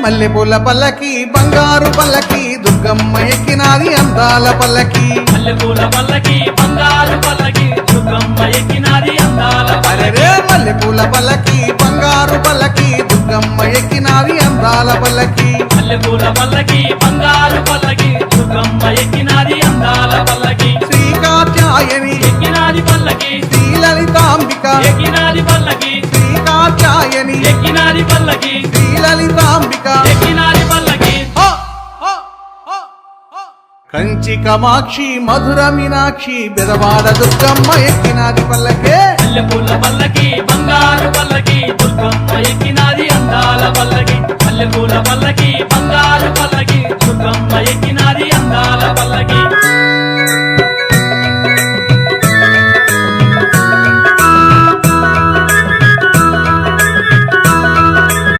మల్లెపూల పల్లకి బంగారు పల్లకి దుర్గమ్మ ఎక్కినాది అందాల పల్లకి మల్లెపూల పల్లకి బంగారు పల్లకి దుర్గమ్మ ఎక్కినాది అందాల అరే మల్లెపూల పల్లకి బంగారు పల్లకి దుర్గమ్మ ఎక్కినాది అందాల పల్లకి మల్లెపూల పల్లకి బంగారు పల్లకి దుర్గమ్మ ఎక్కినాది అందాల పల్లకి శ్రీ కాత్యాయని ఎక్కినాది పల్లకి శ్రీ లలితాంబిక ఎక్కినాది పల్లకి శ్రీ కాత్యాయని ఎక్కినాది పల్లకి శ్రీ లలితాంబిక ఎక్కినాది పల్లకి కంచి కామాక్షి మధుర మీనాక్షి బెదవాడ దుర్గమ్మ ఎక్కినాది పల్లకే మల్లెపూల పల్లకి బంగారు పల్లకి దుర్గమ్మ ఎక్కినాది అందాల పల్లకి మల్లెపూల పల్లకి